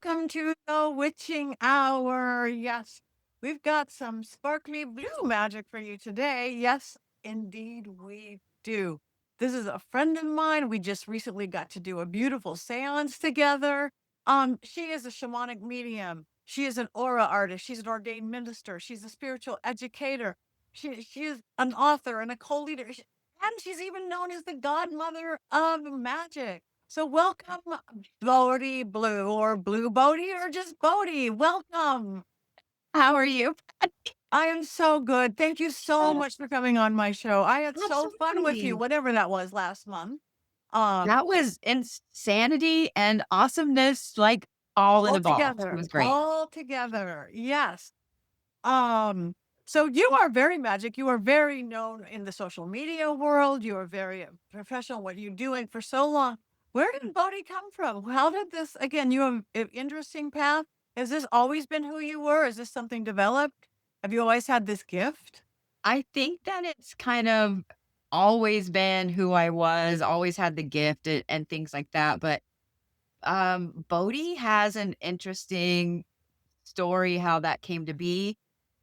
Welcome to the Witching Hour. Yes, we've got some sparkly blue magic for you today. Yes, indeed, we do. This is a friend of mine. We just recently got to do a beautiful seance together. She is a shamanic medium. She is an aura artist. She's an ordained minister. She's a spiritual educator. She is an author and a co-leader. And she's even known as the godmother of magic. So welcome, Bodhi Blue, or Blue Bodhi, or just Bodhi. Welcome. How are you? I am so good. Thank you so much for coming on my show. I had so fun with you, Absolutely. whatever that was last month. Um, That was insanity and awesomeness, like, all in a ball. It was great. all together. Yes. Um, so you are very magic. You are very known in the social media world. You are very professional. What are you doing for so long? Where did Bodhi come from? How did this, again, you have an interesting path. Has this always been who you were? Is this something developed? Have you always had this gift? I think that it's kind of always been who I was, always had the gift and things like that, but, Bodhi has an interesting story how that came to be,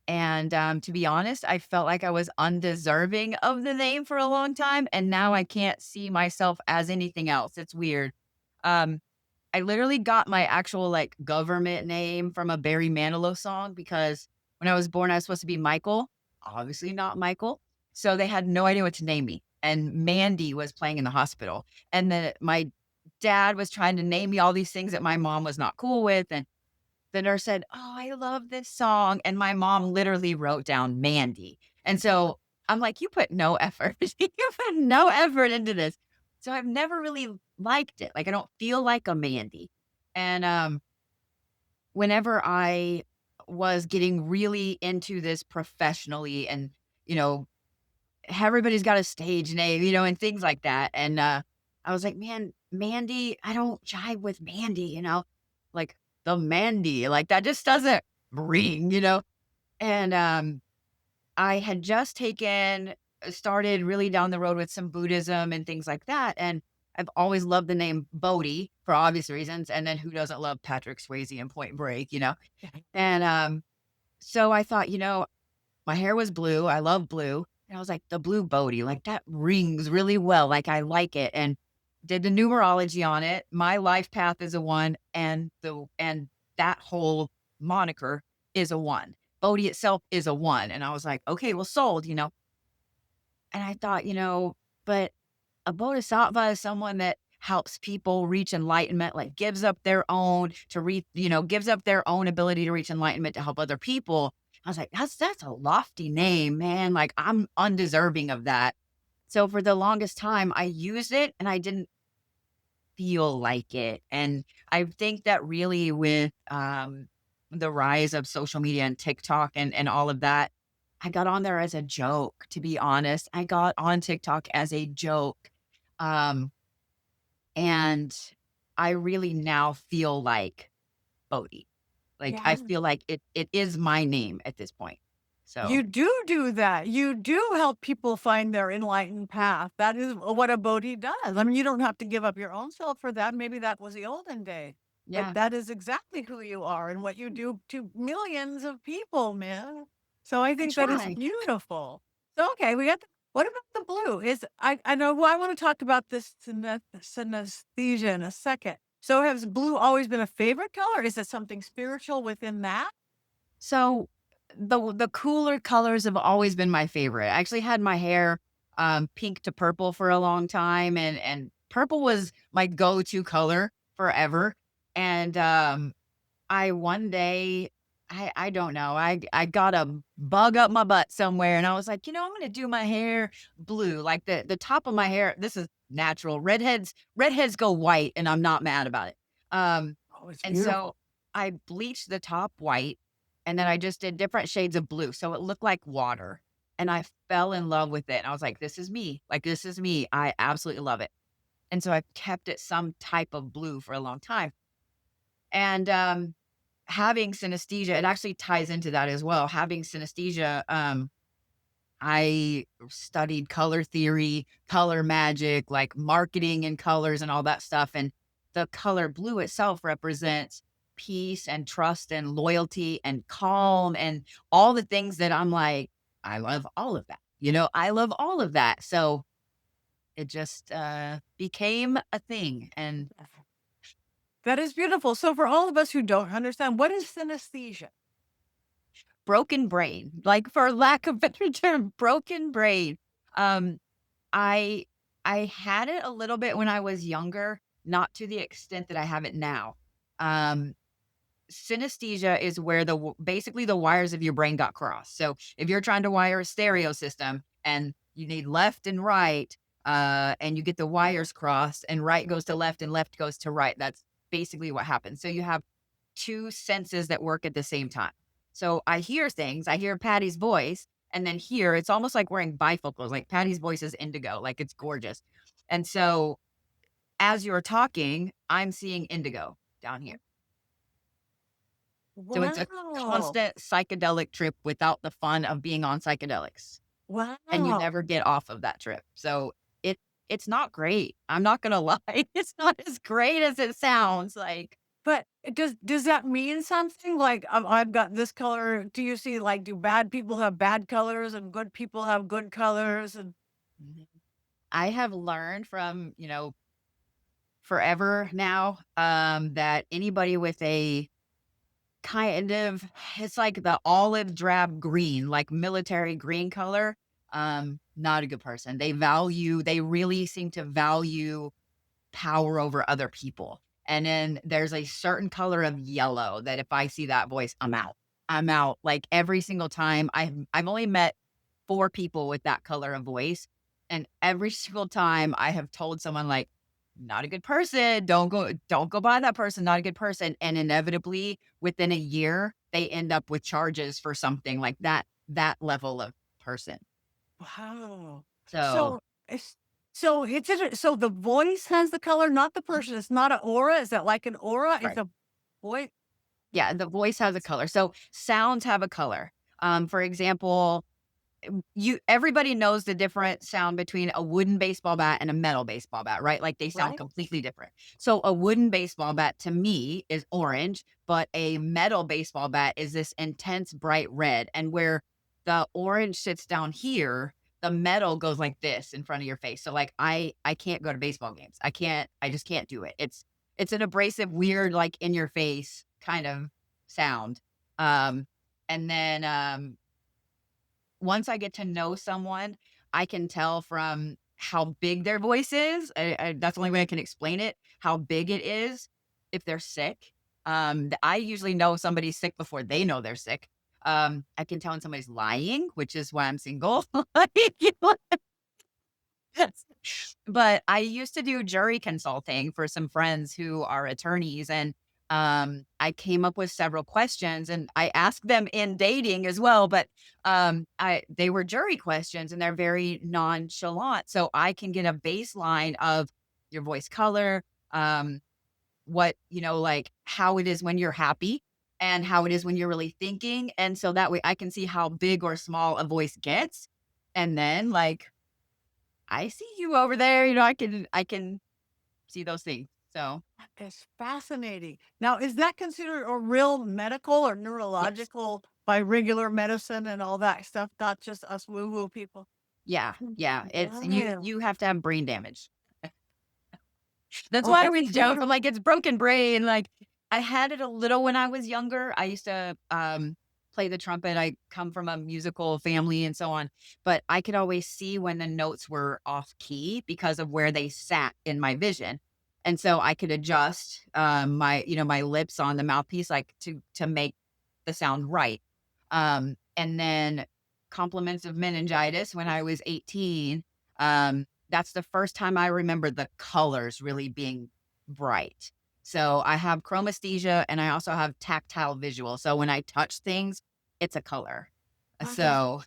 and, to be honest, I felt like I was undeserving of the name for a long time, and now I can't see myself as anything else. It's weird. Um I literally got my actual, like, government name from a Barry Manilow song because when I was born, I was supposed to be Michael, obviously not Michael. So they had no idea what to name me. And Mandy was playing in the hospital. And then my dad was trying to name me all these things that my mom was not cool with. And the nurse said, "Oh, I love this song." And my mom literally wrote down Mandy. And so I'm like, "You put no effort. You put no effort into this." So I've never really liked it. Like, I don't feel like a Mandy. And whenever I was getting really into this professionally and, you know, everybody's got a stage name, and things like that. And I was like, man, Mandy, I don't jive with Mandy, like the Mandy, like that just doesn't ring. And I had just started really down the road with some Buddhism and things like that. And I've always loved the name Bodhi for obvious reasons. And then who doesn't love Patrick Swayze in Point Break? And so I thought, my hair was blue. I love blue. And I was like, the blue Bodhi, like that rings really well. Like I like it. And did the numerology on it. My life path is a one, and that whole moniker is a one. Bodhi itself is a one. And I was like, okay, well, sold. And I thought, but a bodhisattva is someone that helps people reach enlightenment, like gives up their own to reach, gives up their own ability to reach enlightenment to help other people. I was like, that's a lofty name, man. Like I'm undeserving of that. So for the longest time, I used it and I didn't feel like it. And I think that really with the rise of social media and TikTok and all of that, I got on there as a joke, to be honest. I got on TikTok as a joke. Um, and I really now feel like Bodhi. Like I Yeah. feel like it is my name at this point. So You do that. You do help people find their enlightened path. That is what a Bodhi does. I mean, you don't have to give up your own self for that. Maybe that was the olden day, but yeah, that is exactly who you are and what you do to millions of people, man. So I I think that is try. beautiful. So, okay, we got what about the blue? I know well, I want to talk about this synesthesia in a second. So has blue always been a favorite color? Is it something spiritual within that? So the cooler colors have always been my favorite. I actually had my hair pink to purple for a long time and purple was my go-to color forever. And I one day I don't know. I got a bug up my butt somewhere and I was like, I'm gonna do my hair blue. Like the top of my hair, this is natural. Redheads go white and I'm not mad about it. Um Oh, it's and so beautiful. I bleached the top white and then I just did different shades of blue. So it looked like water. And I fell in love with it. And I was like, this is me. Like, this is me. I absolutely love it. And so I kept it some type of blue for a long time. And having synesthesia, it actually ties into that as well. Having synesthesia, I studied color theory, color magic, like marketing and colors and all that stuff. And the color blue itself represents peace and trust and loyalty and calm and all the things that I'm like, I love all of that. I love all of that. So it just became a thing. And That is beautiful. So for all of us who don't understand, what is synesthesia? broken brain, like for lack of better term, broken brain. Um, I I had it a little bit when I was younger, not to the extent that I have it now. Um, Synesthesia is where basically the wires of your brain got crossed. So if you're trying to wire a stereo system and you need left and right, and you get the wires crossed and right goes to left and left goes to right, that's basically what happens. So you have two senses that work at the same time. So I hear things, I hear Patty's voice, and then here it's almost like wearing bifocals. Like Patty's voice is indigo, like it's gorgeous. And so as you're talking, I'm seeing indigo down here. So it's a Wow. constant psychedelic trip without the fun of being on psychedelics, and you Wow. never get off of that trip. So it's not great. I'm not gonna lie. It's not as great as it sounds like. But does that mean something? Like, I've got this color. Do you see, like, do bad people have bad colors and good people have good colors? And Mhm. I have learned from, forever now, that anybody with a kind of it's like the olive drab green, like military green color, not a good person. They really seem to value power over other people. And then there's a certain color of yellow that if I see that voice, I'm out. I'm out. Like every single time I've only met 4 people with that color of voice, and every single time I have told someone like, "Not a good person, don't go by that person, not a good person," and inevitably, within a year, they end up with charges for something like that level of person. wow. So, So it's so the voice has the color, not the person. It's not an aura. Is that like an aura? It's right. a voice. Yeah, the voice has a color. So, sounds have a color. For example, you everybody knows the different sound between a wooden baseball bat and a metal baseball bat, right? Like they sound Right? completely different. So a wooden baseball bat to me is orange, but a metal baseball bat is this intense bright red. And where the orange sits down here, the metal goes like this in front of your face. So like I can't go to baseball games. I just can't do it. It's an abrasive, weird, like in your face kind of sound. Um and then once I get to know someone, I can tell from how big their voice is. That's the only way I can explain it, how big it is if they're sick. I usually know somebody's sick before they know they're sick. I can tell when somebody's lying, which is why I'm single. Like, Yes. But I used to do jury consulting for some friends who are attorneys, and I came up with several questions, and I asked them in dating as well, but I they were jury questions and they're very nonchalant. So I can get a baseline of your voice color, um, what, like how it is when you're happy and how it is when you're really thinking. And so that way I can see how big or small a voice gets. And then like I see you over there, I can see those things. So, It's fascinating. Now, is that considered a real medical or yes. neurological by regular medicine and all that stuff, not just us woo-woo people? Yeah, yeah, it's Wow. you have to have brain damage. That's Oh, why I it's always joke, I'm like, "It's broken brain," like, I had it a little when I was younger. I used to, play the trumpet. I come from a musical family and so on, but I could always see when the notes were off key because of where they sat in my vision, and so I could adjust, my lips on the mouthpiece, like, to make the sound right. And then compliments of meningitis when I was 18, that's the first time I remember the colors really being bright. So I have chromesthesia and I also have tactile visual. So when I touch things, it's a color. wow. So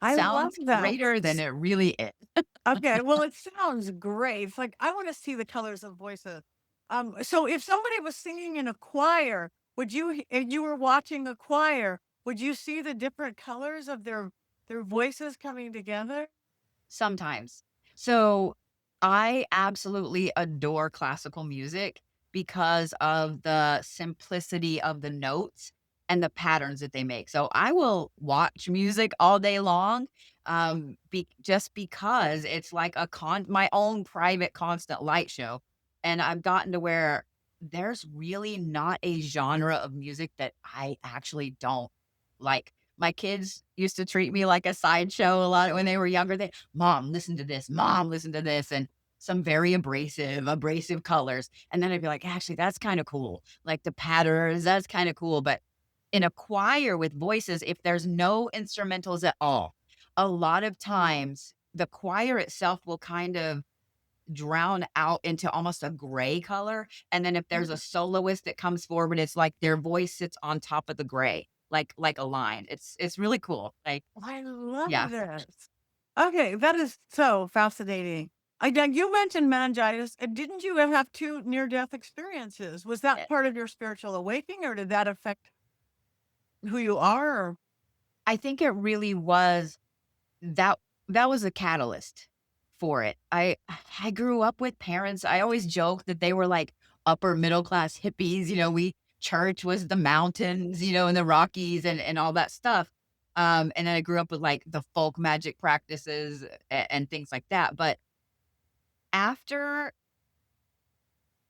I love sounds that. greater than it really is. Okay, well, it sounds great. It's like I want to see the colors of voices. So if somebody was singing in a choir, would you, if you were watching a choir, would you see the different colors of their voices coming together? Sometimes. So I absolutely adore classical music. because of the simplicity of the notes and the patterns that they make. So I will watch music all day long, just because it's like my own private constant light show. And I've gotten to where there's really not a genre of music that I actually don't like. My kids used to treat me like a sideshow a lot when they were younger. Mom, listen to this. Mom, listen to this. And some very abrasive colors. And then I'd be like, actually, that's kind of cool. Like the patterns, that's kind of cool. But in a choir with voices, if there's no instrumentals at all, a lot of times the choir itself will kind of drown out into almost a gray color. And then if there's a soloist that comes forward, it's like their voice sits on top of the gray, like a line. It's really cool. Like, I love yeah. this. Okay, that is so fascinating. Now you mentioned meningitis. Didn't you ever have two near-death experiences? Was that Eh, part of your spiritual awakening, or did that affect who you are? Or I think it really was that that was a catalyst for it. I grew up with parents. I always joke that they were like upper middle class hippies. We church was the mountains, and the Rockies and all that stuff. And then I grew up with like the folk magic practices and things like that. But after,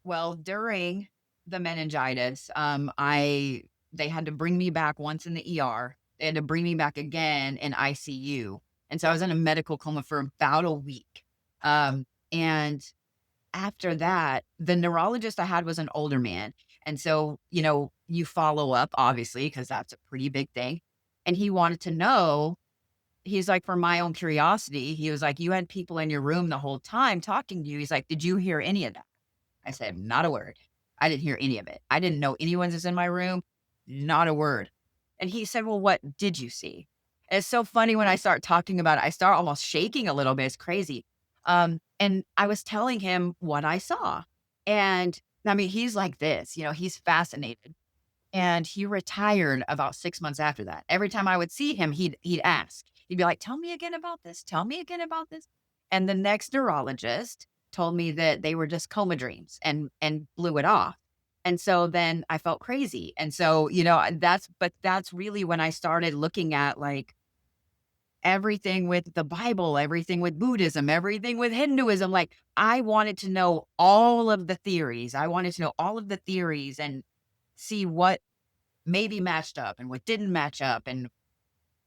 well, during the meningitis, they had to bring me back once in the ER. They had to bring me back again in ICU. And so I was in a medical coma for about a week. And after that, the neurologist I had was an older man. And so, you follow up, obviously, because that's a pretty big thing. And he wanted to know, he's like, for my own curiosity, he was like, you had people in your room the whole time talking to you. He's like, did you hear any of that? I said, "Not a word. I didn't hear any of it. I didn't know anyone was in my room, not a word." And he said, "Well, what did you see?" And it's so funny when I start talking about it, I start almost shaking a little bit. It's crazy. And I was telling him what I saw. And I mean, he's like this, he's fascinated. And he retired about 6 months after that. Every time I would see him, he'd ask. He'd be like, "Tell me again about this. Tell me again about this." And the next neurologist told me that they were just coma dreams and blew it off. And so then I felt crazy. And so, that's really when I started looking at like everything with the Bible, everything with Buddhism, everything with Hinduism. Like I wanted to know all of the theories. I wanted to know all of the theories and see what maybe matched up and what didn't match up, and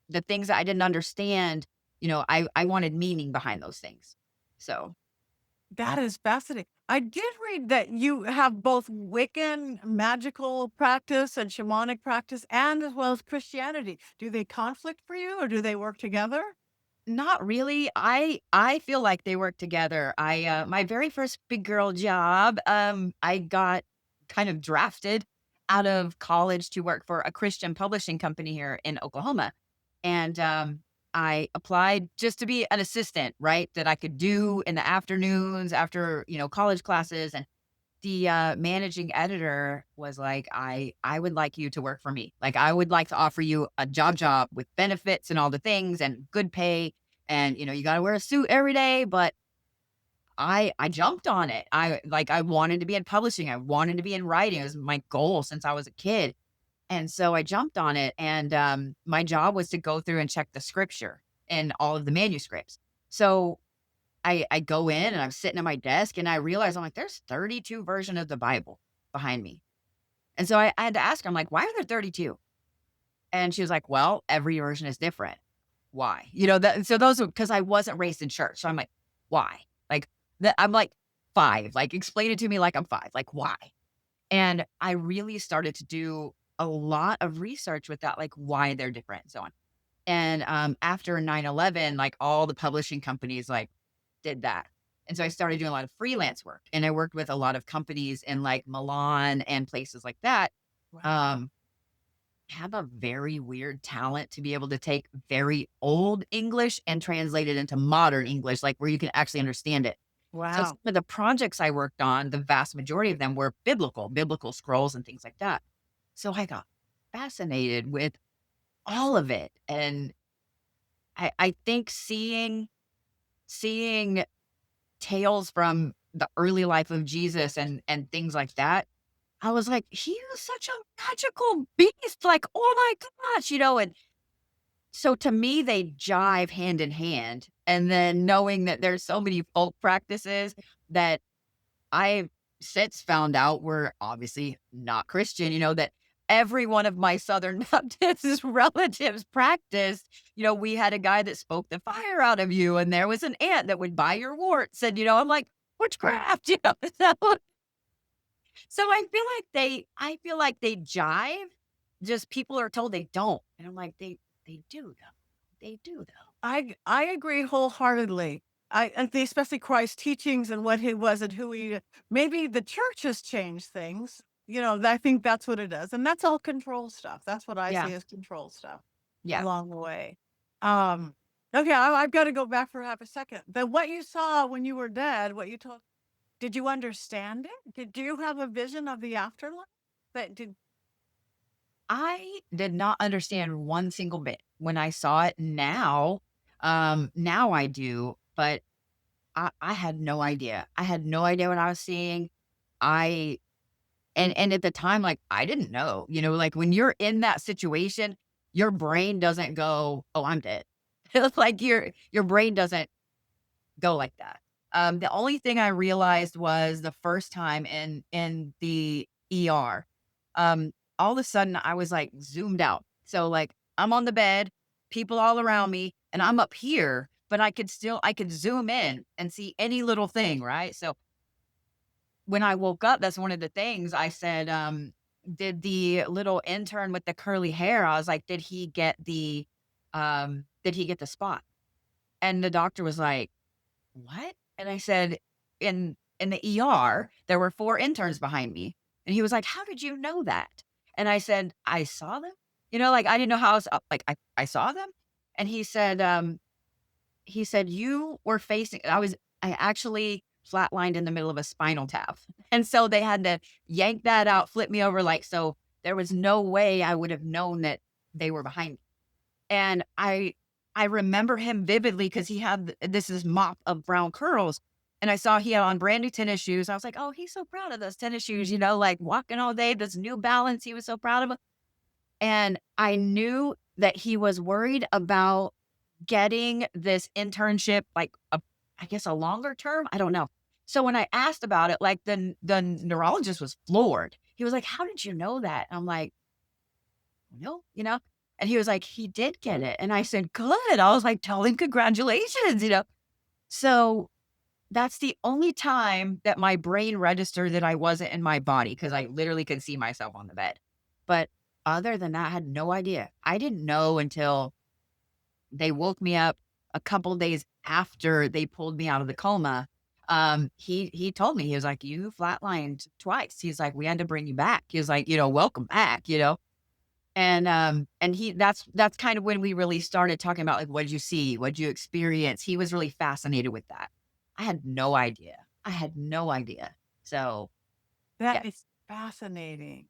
the things that I didn't understand, I wanted meaning behind those things. So, that is fascinating. I did read that you have both Wiccan magical practice and shamanic practice, and as well as Christianity. Do they conflict for you, or do they work together? not really. I feel like they work together. My very first big girl job, I got kind of drafted out of college to work for a Christian publishing company here in Oklahoma. And I applied just to be an assistant, right? That I could do in the afternoons after, college classes. And the managing editor was like, I would like you to work for me. Like I would like to offer you a job with benefits and all the things and good pay. And you got to wear a suit every day, but I jumped on it. I wanted to be in publishing. I wanted to be in writing. It was my goal since I was a kid. And so I jumped on it, and my job was to go through and check the scripture in all of the manuscripts. So I go in and I'm sitting at my desk and I realize I'm like, there's 32 version of the Bible behind me. And so I had to ask her, I'm like, why are there 32? And she was like, well, every version is different. Why? So those are because I wasn't raised in church. So I'm like, why? Like I'm like 5. Like explain it to me like I'm 5. Like why? And I really started to do a lot of research with that, like why they're different and so on. And after 9/11, like all the publishing companies like did that. And so I started doing a lot of freelance work, and I worked with a lot of companies in like Milan and places like that. Wow. Um, have a very weird talent to be able to take very old English and translate it into modern English, like where you can actually understand it. So some Wow. of the projects I worked on, the vast majority of them were biblical scrolls and things like that. So I got fascinated with all of it. And I think seeing tales from the early life of Jesus and things like that, I was like, "He was such a magical beast, like, oh my gosh," and so to me, they jive hand in hand, and then knowing that there's so many folk practices that I've since found out were obviously not Christian, that every one of my Southern Baptist relatives practiced. We had a guy that spoke the fire out of you, and there was an ant that would buy your warts. And, I'm like, witchcraft, So I feel like they jive. Just people are told they don't. And I'm like, they do though. They do though. I agree wholeheartedly. I think especially Christ's teachings and what he was and who he maybe the church has changed things. I think that's what it is. And that's all control stuff. That's what I Yeah. see as control stuff Yeah. along the way. Um, okay, I've got to go back for half a second. But what you saw when you were dead, what you told, did you understand it? Do you have a vision of the afterlife? That did I did not understand one single bit when I saw it. Now I do, but I had no idea. I had no idea what I was seeing. I and at the time, like, I didn't know, like, when you're in that situation, your brain doesn't go, "Oh, I'm dead." It's like your brain doesn't go like that. The only thing I realized was the first time in the ER, all of a sudden I was like zoomed out. So like I'm on the bed, people all around me, and I'm up here, but I could zoom in and see any little thing, right? So when I woke up, that's one of the things I said, did the little intern with the curly hair, I was like, did he get the spot? And the doctor was like, "What?" And I said, "In the ER, there were 4 interns behind me." And he was like, "How did you know that?" And I said, "I saw them." Like, I didn't know how else like, I saw them. And he said, "You were facing." I actually flatlined in the middle of a spinal tap. And so they had to yank that out, flip me over, like, so there was no way I would have known that they were behind me. And I remember him vividly because he had this mop of brown curls, and I saw he had on brand new tennis shoes. I was like, "Oh, he's so proud of those tennis shoes," like walking all day, this New Balance, he was so proud of 'em. And I knew that he was worried about getting this internship, like I guess a longer term. I don't know. So when I asked about it, like the neurologist was floored. He was like, "How did you know that?" I'm like, "No," And he was like, "He did get it." And I said, "Good." I was like, "Tell him congratulations." So that's the only time that my brain registered that I wasn't in my body because I literally could see myself on the bed. But other than that, I had no idea. I didn't know until they woke me up a couple days after they pulled me out of the coma. He told me, he was like, "You flatlined twice." He's like, "We had to bring you back." He was like, "Welcome back." And he that's kind of when we really started talking about, like, "What'd you see? What'd you experience?" He was really fascinated with that. I had no idea. I had no idea. So, that yeah. is fascinating.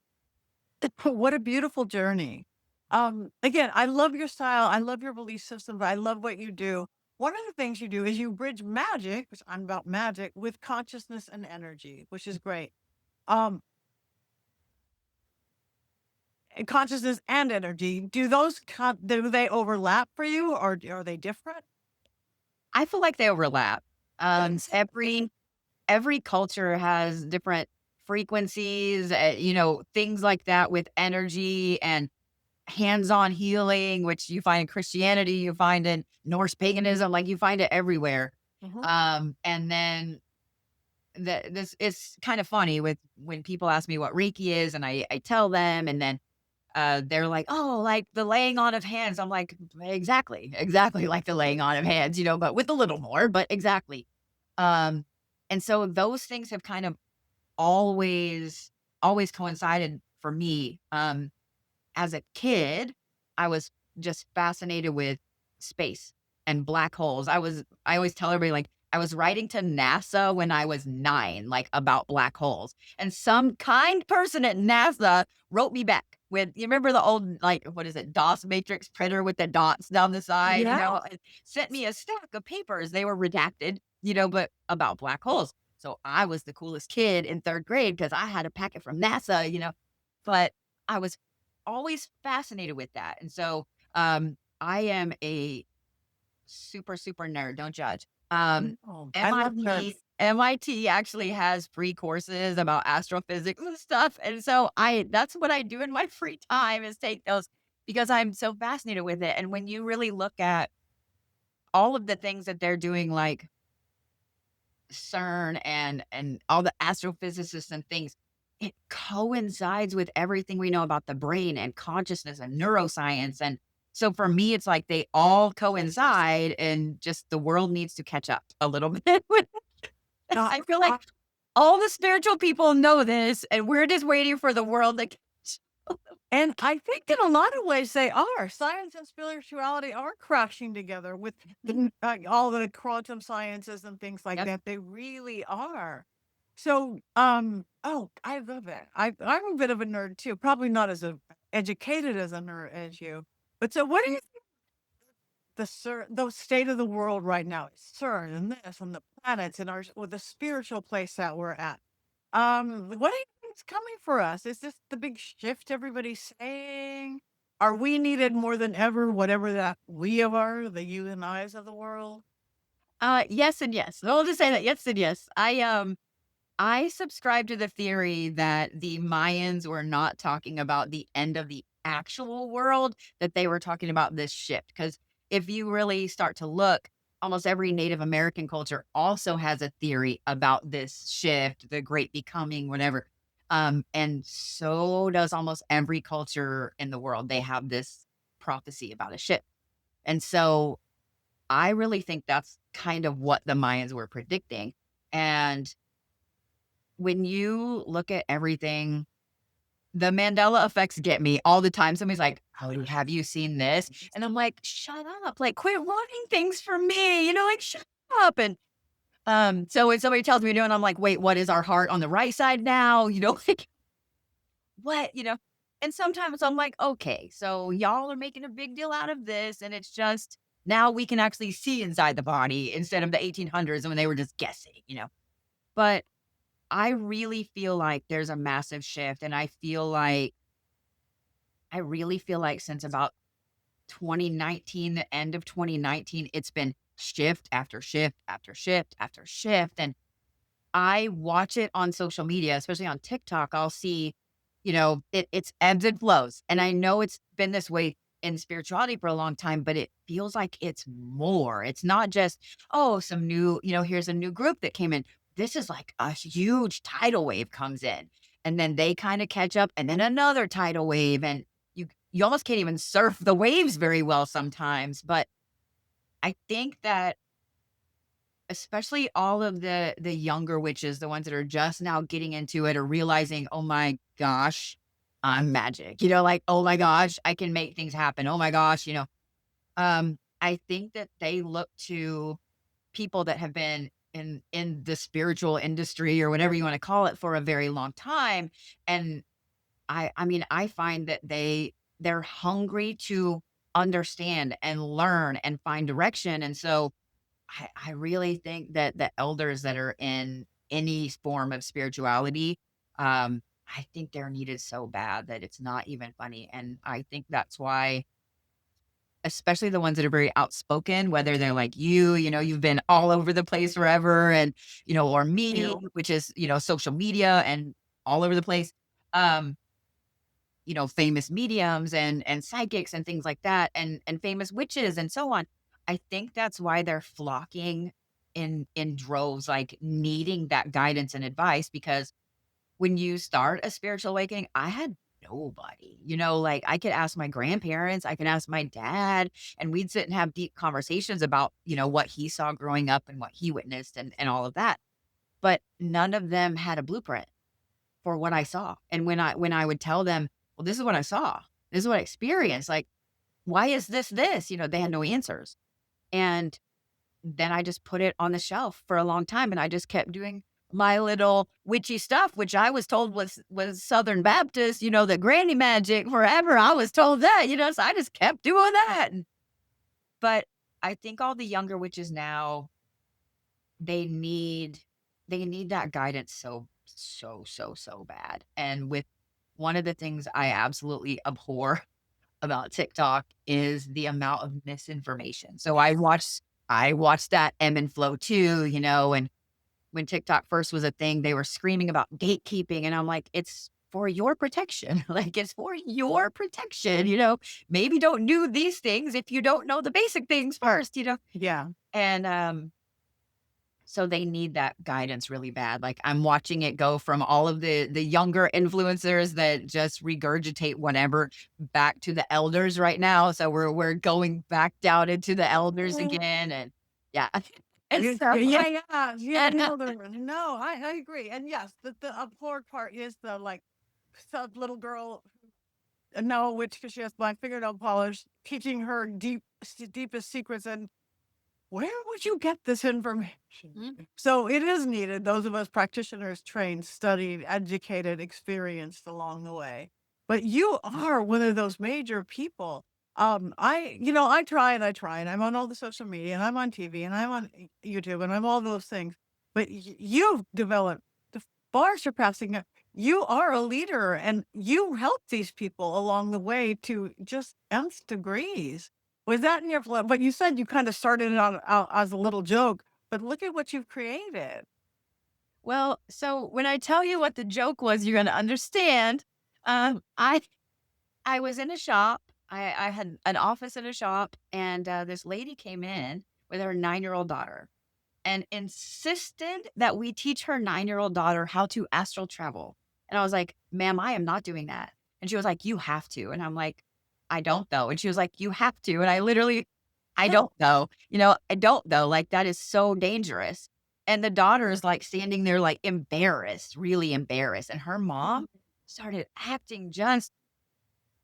What a beautiful journey. Again, I love your style. I love your belief system. I love what you do. One of the things you do is you bridge magic, which I'm about magic, with consciousness and energy, which is great. Um, and consciousness and energy. Do they overlap for you, or are they different? I feel like they overlap. Every culture has different frequencies, things like that with energy and hands-on healing, which you find in Christianity, you find in Norse paganism, like, you find it everywhere. Mhm. And then this it's kind of funny with when people ask me what Reiki is, and I tell them, and then they're like, "Oh, like the laying on of hands." I'm like, exactly like the laying on of hands, but with a little more, but exactly. Um, and so those things have kind of always coincided for me. As a kid, I was just fascinated with space and black holes. I always tell everybody, like, I was writing to NASA when I was 9, like, about black holes, and some kind person at NASA wrote me back with, you remember the old, like, what is it, DOS matrix printer with the dots down the side, Yeah. and sent me a stack of papers. They were redacted, but about black holes. So I was the coolest kid in 3rd grade because I had a packet from NASA, but I was always fascinated with that. And so I am a super, super nerd, don't judge. Oh, I love MIT nerds. MIT actually has free courses about astrophysics and stuff, and so I that's what I do in my free time is take those because I'm so fascinated with it, and when you really look at all of the things that they're doing, like CERN and all the astrophysicists and things, it coincides with everything we know about the brain and consciousness and neuroscience. And so for me, it's like they all coincide and just the world needs to catch up a little bit. Uh, I feel uh, like all the spiritual people know this and we're just waiting for the world to catch up. and I think in a lot of ways they are. Science and spirituality are crashing together with all the quantum sciences and things like Yep. that. They really are. So, oh, I love it. I'm a bit of a nerd too. Probably not as educated as a nerd as you. But so, what do you think the state of the world right now is CERN and this and the planets and our or the spiritual place that we're at? What do you think's coming for us? Is this the big shift everybody's saying? Are we needed more than ever, whatever that we are, the you and I's of the world? Yes and yes. I'll just say that yes and yes. I subscribe to the theory that the Mayans were not talking about the end of the actual world, that they were talking about this shift. Because if you really start to look, almost every Native American culture also has a theory about this shift, the great becoming, whatever. And so does almost every culture in the world. They have this prophecy about a shift. And so I really think that's kind of what the Mayans were predicting. And when you look at everything, the Mandela effects get me all the time. Somebody's like, "Oh, have you seen this?" And I'm like, "Shut up. Like, quit ruining things for me, like, shut up." And, so when somebody tells me no, and I'm like, "Wait, what is our heart on the right side now?" Like, "What?" And sometimes I'm like, "Okay, so y'all are making a big deal out of this, and it's just now we can actually see inside the body instead of the 1800s when they were just guessing?" But I really feel like there's a massive shift, and I really feel like since about 2019, the end of 2019, it's been shift after shift after shift after shift, and I watch it on social media, especially on TikTok. I'll see, it's ebbs and flows, and I know it's been this way in spirituality for a long time, but it feels like it's more. It's not just, oh, some new, here's a new group that came in. This is like a huge tidal wave comes in, and then they kind of catch up, and then another tidal wave, and you almost can't even surf the waves very well sometimes. But I think that especially all of the younger witches, the ones that are just now getting into it or realizing, "Oh my gosh, I'm magic." Like, "Oh my gosh, I can make things happen. Oh my gosh." I think that they look to people that have been in the spiritual industry or whatever you wanna call it for a very long time, and I mean, I find that they're hungry to understand and learn and find direction, and so I really think that the elders that are in any form of spirituality, I think they're needed so bad that it's not even funny. And I think that's why, especially the ones that are very outspoken, whether they're like you've been all over the place forever, and or me, You. which is social media and all over the place. Um, famous mediums and psychics and things like that, and famous witches and so on. I think that's why they're flocking in droves, like needing that guidance and advice because when you start a spiritual awakening, I had nobody. Like I could ask my grandparents, I could ask my dad, and we'd sit and have deep conversations about, what he saw growing up and what he witnessed and all of that. But none of them had a blueprint for what I saw. And when I would tell them, "Well, this is what I saw. This is what I experienced." Like, "Why is this?" They had no answers. And then I just put it on the shelf for a long time and I just kept doing my little witchy stuff, which I was told was Southern Baptist, the granny magic forever. I was told that, so I just kept doing that. But I think all the younger witches now, they need they need that guidance so bad. And with one of the things I absolutely abhor about TikTok is the amount of misinformation. So I watched that ebb and flow too, and when TikTok first was a thing, they were screaming about gatekeeping, and I'm like, "It's for your protection." Like, it's for your protection. Maybe don't do these things if you don't know the basic things first. Yeah. And, so they need that guidance really bad. Like, I'm watching it go from all of the younger influencers that just regurgitate whatever back to the elders right now. So we're going back down into the elders again, and yeah. And so Yeah, and, no, no, I agree. And yes, the abhorred part is the like some little girl, no witch because she has black fingernail polish, teaching her deepest secrets. And where would you get this information? Mhm. So it is needed. Those of us practitioners trained, studied, educated, experienced along the way. But you are one of those major people. I try and I try and I'm on all the social media and I'm on TV and I'm on YouTube and I'm all those things. But you've developed the far surpassing. You are a leader and you help these people along the way to just nth degrees. Was that in your flow? But you said you kinda started it out as a little joke, but look at what you've created. Well, so when I tell you what the joke was, you're gonna understand. I was in a shop. I had an office in a shop, and, this lady came in with her 9-year-old daughter and insisted that we teach her 9-year-old daughter how to astral travel. And I was like, "Ma'am, I am not doing that." And she was like, "You have to." And I'm like, "I don't though." And she was like, "You have to." And I literally, "I don't though." I don't though. Like, that is so dangerous. And the daughter is like standing there, like embarrassed, really embarrassed. And her mom started acting just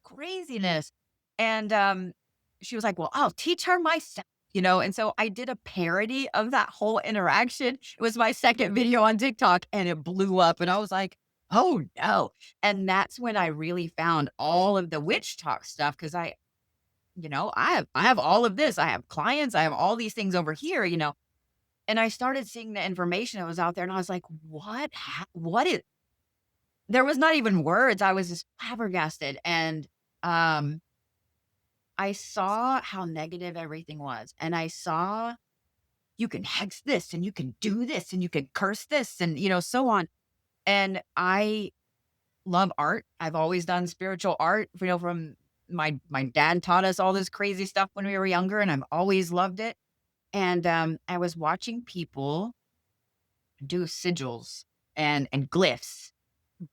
craziness. And she was like, "Well, I'll teach her myself." And so I did a parody of that whole interaction. It was my second video on TikTok and it blew up. And I was like, "Oh no." And that's when I really found all of the witch talk stuff because I have all of this. I have clients, I have all these things over here. And I started seeing the information that was out there and I was like, what is there was not even words. I was just flabbergasted. And um I saw how negative everything was, and I saw you can hex this and you can do this and you can curse this and, so on. And I love art. I've always done spiritual art, from my dad taught us all this crazy stuff when we were younger, and I've always loved it. And I was watching people do sigils and glyphs.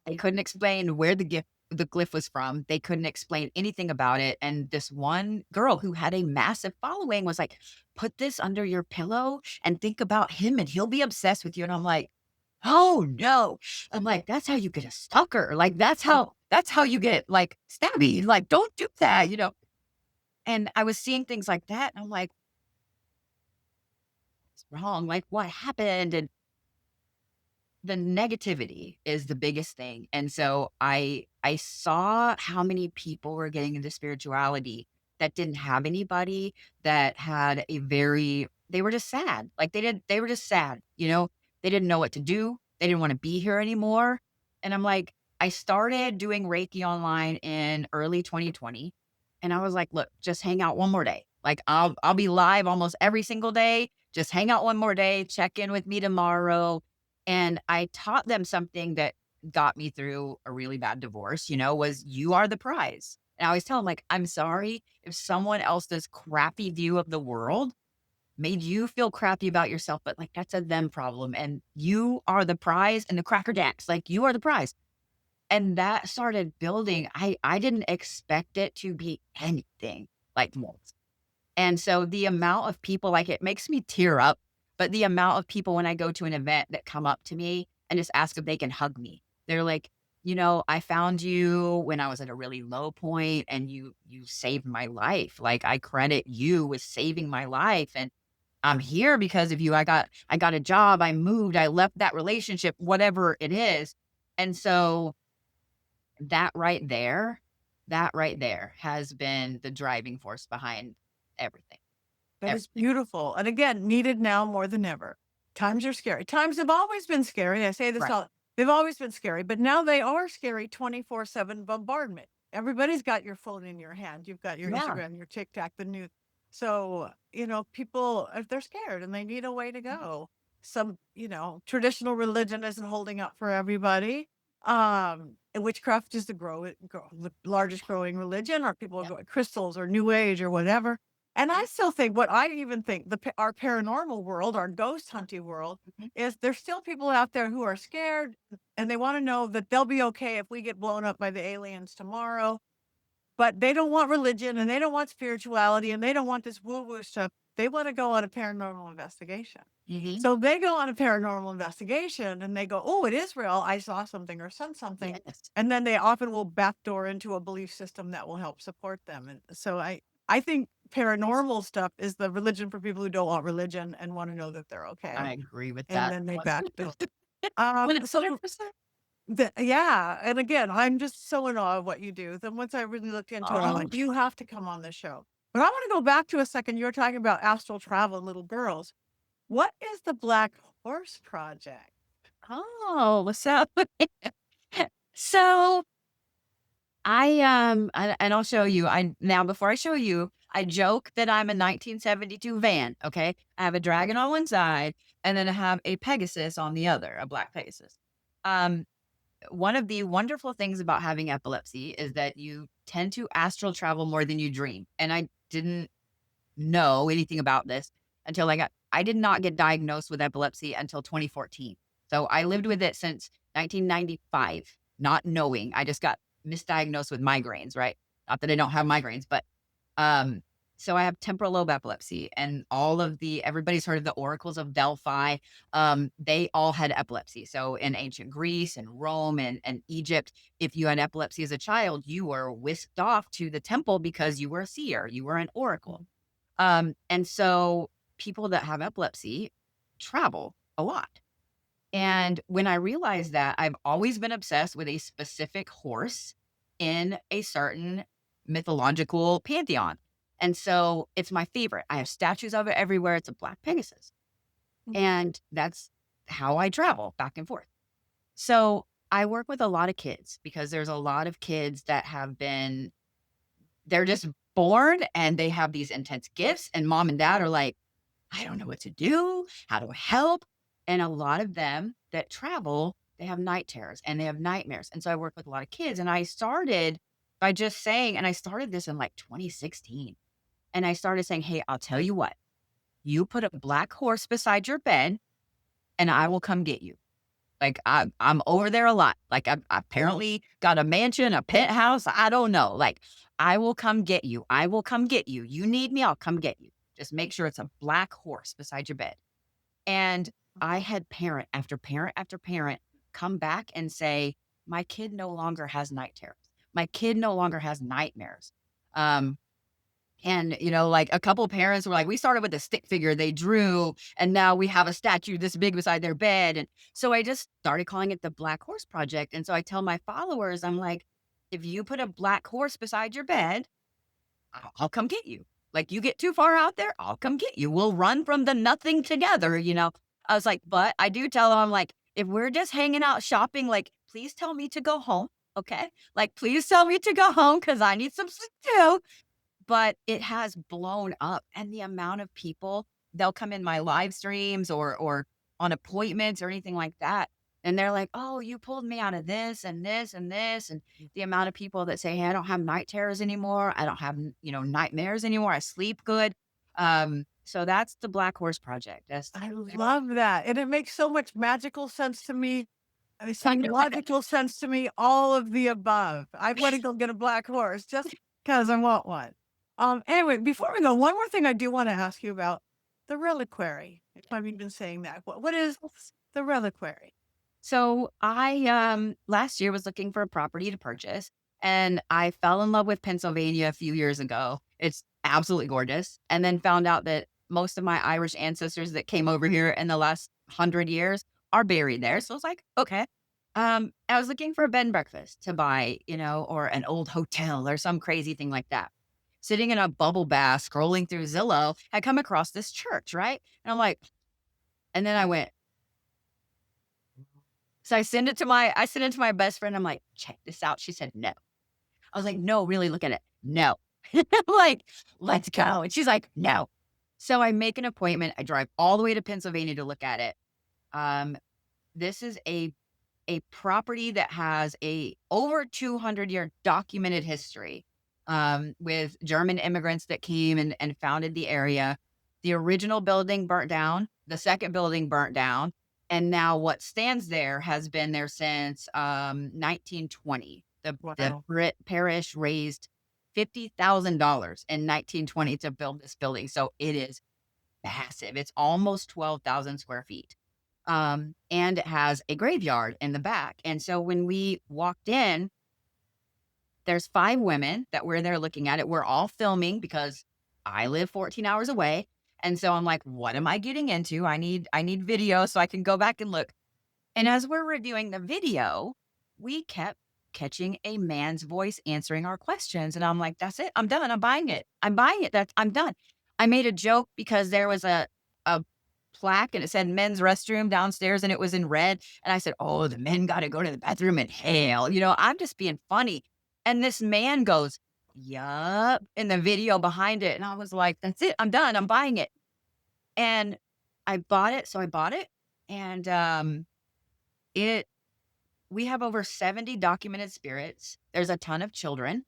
They couldn't explain where the glyph was from. They couldn't explain anything about it. And this one girl who had a massive following was like, "Put this under your pillow and think about him and he'll be obsessed with you." And I'm like, "Oh no." I'm like, "That's how you get a stalker. Like that's how you get like stabby. Like, don't do that." And I was seeing things like that. And I'm like, "What's wrong? Like, what happened?" And the negativity is the biggest thing, and so I saw how many people were getting into spirituality that didn't have anybody, that had a very they were just sad, like, they were just sad. They didn't know what to do, they didn't wanna be here anymore, and I'm like I started doing Reiki online in early 2020, and I was like, "Look, just hang out one more day, like, I'll be live almost every single day, just hang out one more day, check in with me tomorrow." And I taught them something that got me through a really bad divorce, was you are the prize. And I always tell them, like, I'm sorry if someone else's crappy view of the world made you feel crappy about yourself, but like that's a them problem. And you are the prize and the cracker jacks. Like you are the prize. And that started building. I didn't expect it to be anything like molds. And so the amount of people like, it makes me tear up, but the amount of people when I go to an event that come up to me and just ask if they can hug me. They're like, "I found you when I was at a really low point and you saved my life. Like, I credit you with saving my life, and I'm here because of you. I got a job, I moved, I left that relationship," whatever it is. And so that right there, that right there has been the driving force behind everything. That is Everything. beautiful, and again, needed now more than ever. Times are scary. Times have always been scary. I say this Right. all, they've always been scary, but now they are scary 24/7 bombardment. Everybody's got your phone in your hand. You've got your Yeah. Instagram, your TikTok, the news. So, people, they're scared and they need a way to go. Some, traditional religion isn't holding up for everybody. And witchcraft is the largest growing religion, or people are Yeah. going crystals or new age or whatever. And I still think what I even think our paranormal world, our ghost hunting world, Mhm. is there's still people out there who are scared and they want to know that they'll be okay if we get blown up by the aliens tomorrow. But they don't want religion and they don't want spirituality and they don't want this woo woo stuff. They want to go on a paranormal investigation. Mhm. So they go on a paranormal investigation and they go, oh, it is real. I saw something or said something. Yes. And then they often will backdoor into a belief system that will help support them. And so I think paranormal stuff is the religion for people who don't want religion and want to know that they're I okay. agree with And that then they backdoor. 100%. So 100%. yeah. And again, I'm just so in awe of what you do. Then once I really looked into it, I'm Oh. like, you have to come on the show. But I want to go back to a second. You were talking about astral travel and little girls. What is the Black Horse Project? Oh, what's up? So and I'll show you. Now before I show you, I joke that I'm a 1972 van, okay? I have a dragon on one side and then I have a Pegasus on the other, a black Pegasus. Um One of the wonderful things about having epilepsy is that you tend to astral travel more than you dream. And I didn't know anything about this until I did not get diagnosed with epilepsy until 2014. So I lived with it since 1995, not knowing. I just got misdiagnosed with migraines, right? Not that I don't have migraines, but um, so I have temporal lobe epilepsy, and everybody's heard of the oracles of Delphi. They all had epilepsy. So in ancient Greece and Rome and Egypt, if you had epilepsy as a child, you were whisked off to the temple because you were a seer, you were an oracle. And so people that have epilepsy travel a lot. And when I realized that, I've always been obsessed with a specific horse in a certain mythological pantheon. And so it's my favorite. I have statues of it everywhere. It's a black Pegasus. And that's how I travel back and forth. So I work with a lot of kids because there's a lot of kids that they're just born and they have these intense gifts. And mom and dad are like, I don't know what to do. How do I help? And a lot of them that travel, they have night terrors and they have nightmares. And so I work with a lot of kids. And I started by just saying, and I started this in like 2016. And I started saying, hey, I'll tell you what, you put a black horse beside your bed and I will come get you. Like I'm over there a lot. Like I apparently got a mansion, a penthouse. I don't know. Like I will come get you. I will come get you. You need me, I'll come get you. Just make sure it's a black horse beside your bed. And I had parent after parent after parent come back and say, my kid no longer has night terrors. My kid no longer has nightmares. Um, and, like a couple of parents were like, we started with a stick figure they drew, and now we have a statue this big beside their bed. And so I just started calling it the Black Horse Project. And so I tell my followers, I'm like, if you put a black horse beside your bed, I'll come get you. Like you get too far out there, I'll come get you. We'll run from the nothing together. I was like, but I do tell them, I'm like, if we're just hanging out shopping, like, please tell me to go home. Okay. Like, please tell me to go home because I need some sleep too. But it has blown up, and the amount of people, they'll come in my live streams or on appointments or anything like that, and they're like, "Oh, you pulled me out of this and this and this," and the amount of people that say, "Hey, I don't have night terrors anymore. I don't have, nightmares anymore. I sleep good." So that's the Black Horse Project. That's I love that. And it makes so much magical sense to me. I mean, I know. psychological sense to me, all of the above. I want to go get a black horse just because I want one. Anyway, before we go, one more thing I do want to ask you about the reliquary. If I'm even saying that, what is the reliquary? So I last year was looking for a property to purchase and I fell in love with Pennsylvania a few years ago. It's absolutely gorgeous. And then found out that most of my Irish ancestors that came over here in the last 100 years are buried there. So I was like, okay. I was looking for a bed and breakfast to buy, or an old hotel or some crazy thing like that. Sitting in a bubble bath, scrolling through Zillow, I come across this church, right? And I'm like, And then I went, so I sent it to my best friend. I'm like, check this out. She said, no. I was like, no, really look at it. No. I'm like, let's go. And she's like, no. So I make an appointment. I drive all the way to Pennsylvania to look at it. Um, this is a property that has a over 200-year documented history, with German immigrants that came and founded the area. The original building burnt down, the second building burnt down, and now what stands there has been there since 1920. The Wow. Brit parish raised $50,000 in 1920 to build this building, so it is massive. It's almost 12,000 square feet. And it has a graveyard in the back. And so when we walked in, there's 5 women that were there looking at it. We're all filming because I live 14 hours away. And so I'm like, what am I getting into? I need video so I can go back and look. And as we're reviewing the video, we kept catching a man's voice answering our questions. And I'm like, that's it. I'm done. I'm buying it. I'm buying it. I'm done. I made a joke because there was a plaque and it said men's restroom downstairs and it was in red. And I said, oh, the men got to go to the bathroom in hell. I'm just being funny. And this man goes, yup, in the video behind it. And I was like, that's it. I'm done. I'm buying it. And I bought it. So I bought it. And it we have over 70 documented spirits. There's a ton of children.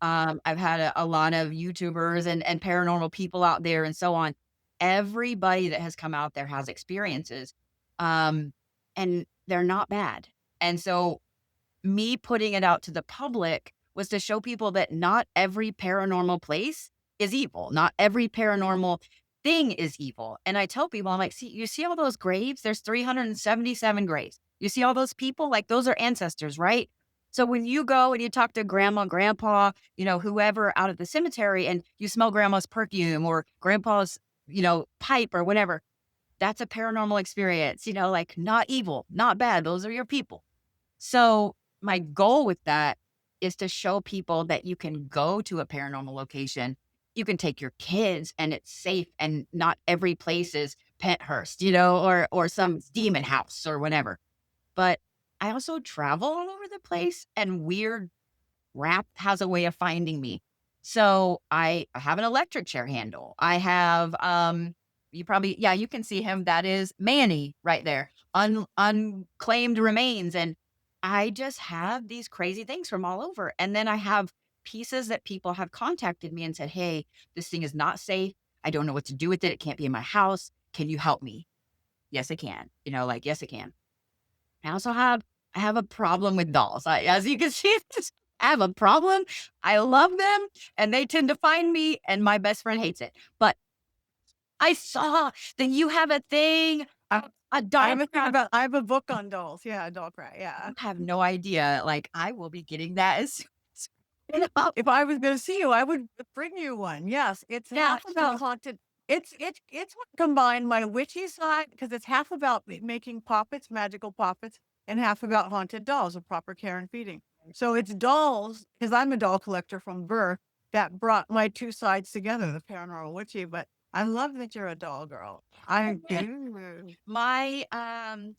I've had a lot of YouTubers and paranormal people out there and so on. Everybody that has come out there has experiences, and they're not bad. And so me putting it out to the public was to show people that not every paranormal place is evil. Not every paranormal thing is evil. And I tell people, I'm like, see, you see all those graves? There's 377 graves. You see all those people? Like those are ancestors, right? So when you go and you talk to grandma, grandpa, whoever out at the cemetery and you smell grandma's perfume or grandpa's, pipe or whatever, that's a paranormal experience, like not evil, not bad. Those are your people. So my goal with that is to show people that you can go to a paranormal location. You can take your kids and it's safe and not every place is Penthurst, or some demon house or whatever. But I also travel all over the place and weird Rap has a way of finding me. So I have an electric chair handle. I have, you can see him. That is Manny right there, unclaimed remains. And I just have these crazy things from all over. And then I have pieces that people have contacted me and said, hey, this thing is not safe. I don't know what to do with it. It can't be in my house. Can you help me? Yes, I can. Yes, I can. I have a problem with dolls. As you can see, I have a problem. I love them, and they tend to find me, and my best friend hates it. But I saw that you have a thing, I, a I doll have a thing craft. about, I have a book on dolls. Yeah, doll cry. You Yeah. have no idea. Like, I will be getting that as soon as If I was gonna see you, I would bring you one. Yes, it's yeah, half about haunted. It's what combined my witchy side because it's half about making puppets, magical puppets, and half about haunted dolls of proper care and feeding. So it's dolls because I'm a doll collector from birth that brought my two sides together, the paranormal witchy. But I love that you're a doll girl. I do. my,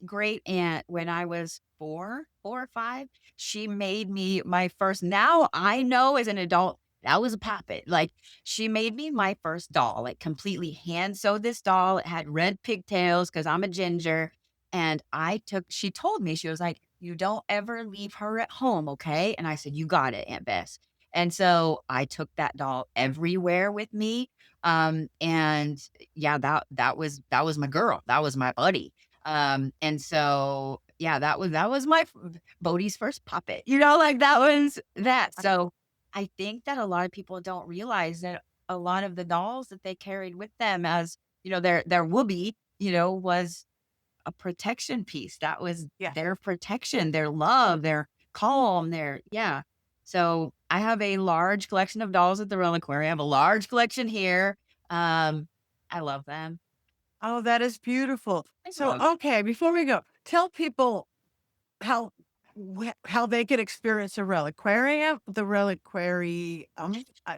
great aunt, when I was 4 or 5, she made me my first now I know as an adult, that was a puppet. Like, she made me my first doll, like, completely hand sewed this doll. It had red pigtails because 'cause I'm a ginger, and she told me, she was like, "You don't ever leave her at home, okay?" And I said, "You got it, Aunt Bess." And so I took that doll everywhere with me, and yeah, that was my girl. That was my buddy. And so yeah, that was my Bodhi's first puppet. Like that was that. So I think that a lot of people don't realize that a lot of the dolls that they carried with them as, their whoopee, was a protection piece. That was Yeah. their protection, their love, their calm, yeah. So I have a large collection of dolls at the Reliquary. I have a large collection here. Um, I love them. Oh, that is beautiful. I So, love okay, before we go, tell people how how they could experience a reliquarium, the reliquary,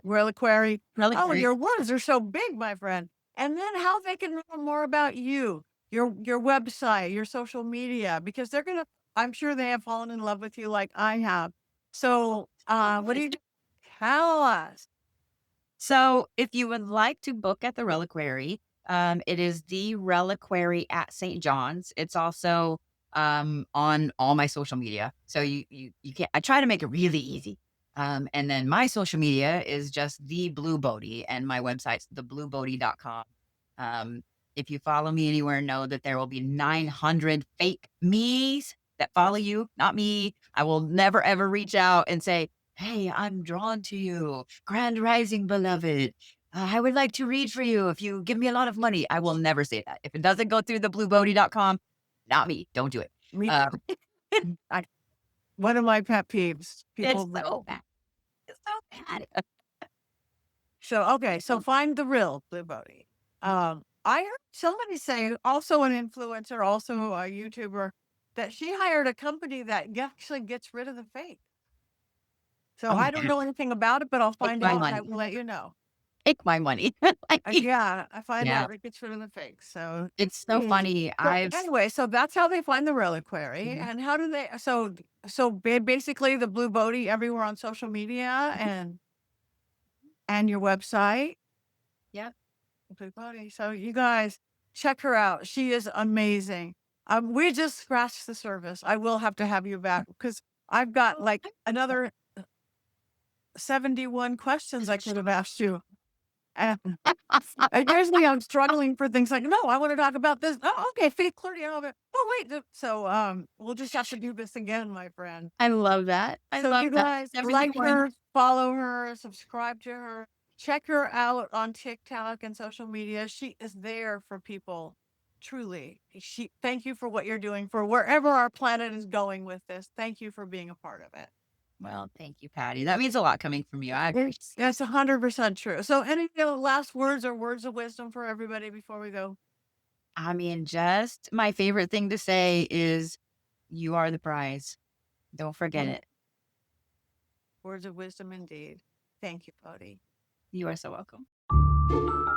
reliquary. Oh, Reliquary. your words are so big, my friend. And then how they can know more about you. your website, your social media, because they're gonna. I'm sure they have fallen in love with you like I have. So, what do you tell us? So, if you would like to book at the Reliquary, it is the Reliquary at St. John's. It's also on all my social media. So you can I try to make it really easy. And then my social media is just the Blue Bodhi, and my website's thebluebodhi.com. If you follow me anywhere, know that there will be 900 fake me's that follow you, not me. I will never ever reach out and say, "Hey, I'm drawn to you. Grand rising, beloved. I would like to read for you if you give me a lot of money." I will never say that. If it doesn't go through the bluebodhi.com, not me. Don't do it. Me, Uh, I, one of my pet peeves. it's People. so bad. It's so bad. So okay, so find the real Blue Bodhi. I heard somebody say, also an influencer, also a YouTuber, that she hired a company that actually gets rid of the fake. So Oh I my don't God. know anything about it, but I'll Take find my out and I money. will let you know. Take my money. Like, Yeah, I find yeah. out it gets rid of the fake. So, It's so funny. so I've anyway, so that's how they find the reliquary, Mhm. and how do they? Basically the Blue Bodhi everywhere on social media and your website. Yep. Blue Bodhi. So you guys check her out. She is amazing. We just scratched the surface. I will have to have you back because I've got like another 71 questions I could have asked you. And occasionally I'm struggling for things like, no, I want to talk about this. Oh, okay, faith clarity. Oh, wait. So we'll just have to do this again, my friend. I love that. I So love you that. guys like 71. her, follow her, subscribe to her, check her out on TikTok and social media. She is there for people. Truly. Thank you for what you're doing for wherever our planet is going with this. Thank you for being a part of it. Well, thank you, Patty. That means a lot coming from you. I appreciate it. That's 100% true. So any last words or words of wisdom for everybody before we go? I mean, just my favorite thing to say is you are the prize. Don't forget Mm, it. words of wisdom indeed. Thank you, Bodhi. You are so welcome.